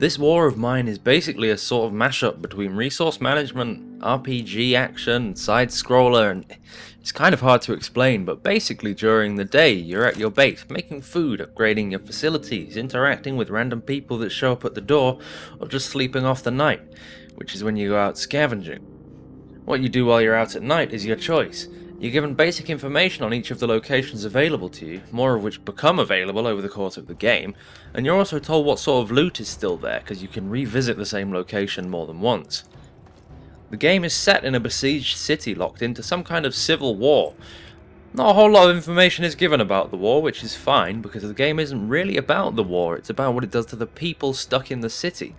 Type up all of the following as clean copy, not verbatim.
This war of mine is basically a sort of mashup between resource management, RPG action, side-scroller, and it's kind of hard to explain, but basically during the day you're at your base, making food, upgrading your facilities, interacting with random people that show up at the door, or just sleeping off the night, which is when you go out scavenging. What you do while you're out at night is your choice. You're given basic information on each of the locations available to you, more of which become available over the course of the game, and you're also told what sort of loot is still there, because you can revisit the same location more than once. The game is set in a besieged city locked into some kind of civil war. Not a whole lot of information is given about the war, which is fine, because the game isn't really about the war, it's about what it does to the people stuck in the city.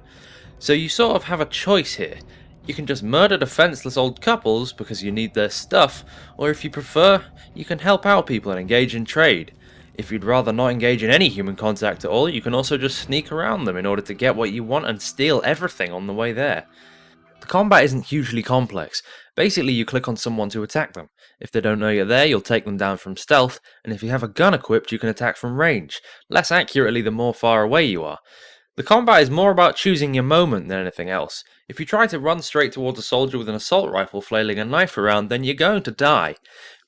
So you sort of have a choice here. You can just murder defenseless old couples because you need their stuff, or if you prefer, you can help out people and engage in trade. If you'd rather not engage in any human contact at all, you can also just sneak around them in order to get what you want and steal everything on the way there. The combat isn't hugely complex. Basically, you click on someone to attack them. If they don't know you're there, you'll take them down from stealth, and if you have a gun equipped, you can attack from range, less accurately the more far away you are. The combat is more about choosing your moment than anything else. If you try to run straight towards a soldier with an assault rifle flailing a knife around, then you're going to die.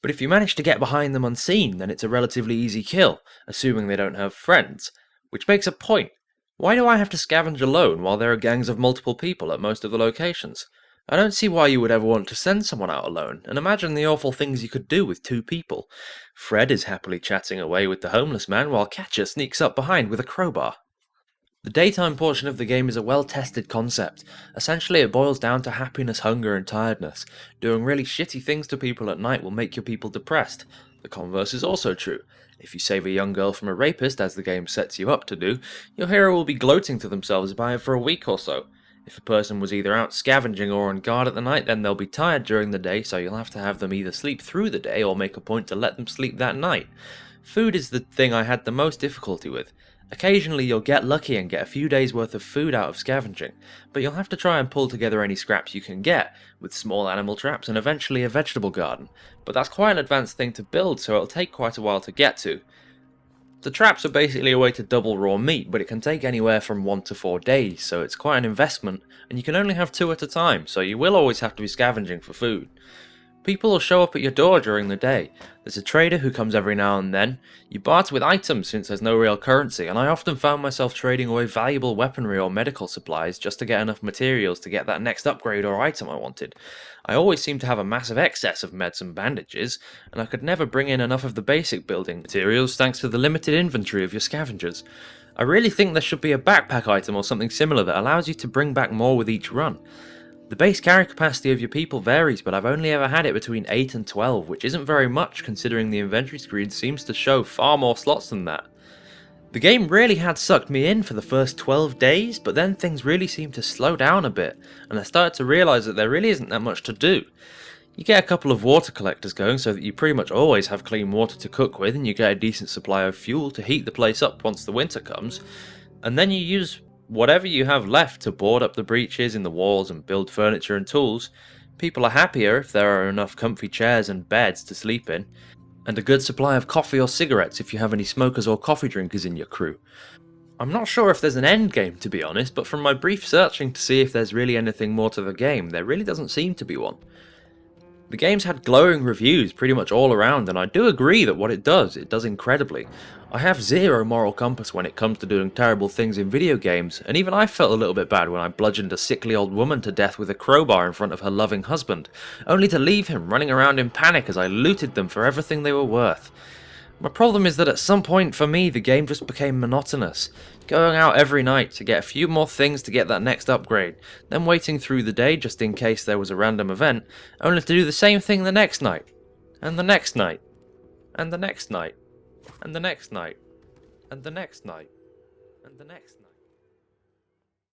But if you manage to get behind them unseen, then it's a relatively easy kill, assuming they don't have friends. Which makes a point. Why do I have to scavenge alone while there are gangs of multiple people at most of the locations? I don't see why you would ever want to send someone out alone, and imagine the awful things you could do with two people. Fred is happily chatting away with the homeless man while Catcher sneaks up behind with a crowbar. The daytime portion of the game is a well-tested concept. Essentially it boils down to happiness, hunger and tiredness. Doing really shitty things to people at night will make your people depressed. The converse is also true. If you save a young girl from a rapist, as the game sets you up to do, your hero will be gloating to themselves by it for a week or so. If a person was either out scavenging or on guard at the night, then they'll be tired during the day, so you'll have to have them either sleep through the day or make a point to let them sleep that night. Food is the thing I had the most difficulty with. Occasionally you'll get lucky and get a few days worth of food out of scavenging, but you'll have to try and pull together any scraps you can get, with small animal traps and eventually a vegetable garden, but that's quite an advanced thing to build, so it'll take quite a while to get to. The traps are basically a way to double raw meat, but it can take anywhere from 1 to 4 days, so it's quite an investment, and you can only have 2 at a time, so you will always have to be scavenging for food. People will show up at your door during the day. There's a trader who comes every now and then. You barter with items since there's no real currency, and I often found myself trading away valuable weaponry or medical supplies just to get enough materials to get that next upgrade or item I wanted. I always seemed to have a massive excess of meds and bandages, and I could never bring in enough of the basic building materials thanks to the limited inventory of your scavengers. I really think there should be a backpack item or something similar that allows you to bring back more with each run. The base carry capacity of your people varies, but I've only ever had it between 8 and 12, which isn't very much considering the inventory screen seems to show far more slots than that. The game really had sucked me in for the first 12 days, but then things really seemed to slow down a bit, and I started to realise that there really isn't that much to do. You get a couple of water collectors going so that you pretty much always have clean water to cook with, and you get a decent supply of fuel to heat the place up once the winter comes, and then you use whatever you have left to board up the breaches in the walls and build furniture and tools. People are happier if there are enough comfy chairs and beds to sleep in, and a good supply of coffee or cigarettes if you have any smokers or coffee drinkers in your crew. I'm not sure if there's an end game, to be honest, but from my brief searching to see if there's really anything more to the game, there really doesn't seem to be one. The game's had glowing reviews pretty much all around, and I do agree that what it does incredibly. I have zero moral compass when it comes to doing terrible things in video games, and even I felt a little bit bad when I bludgeoned a sickly old woman to death with a crowbar in front of her loving husband, only to leave him running around in panic as I looted them for everything they were worth. My problem is that at some point for me the game just became monotonous, going out every night to get a few more things to get that next upgrade, then waiting through the day just in case there was a random event, only to do the same thing the next night, and the next night, and the next night, and the next night, and the next night, and the next night.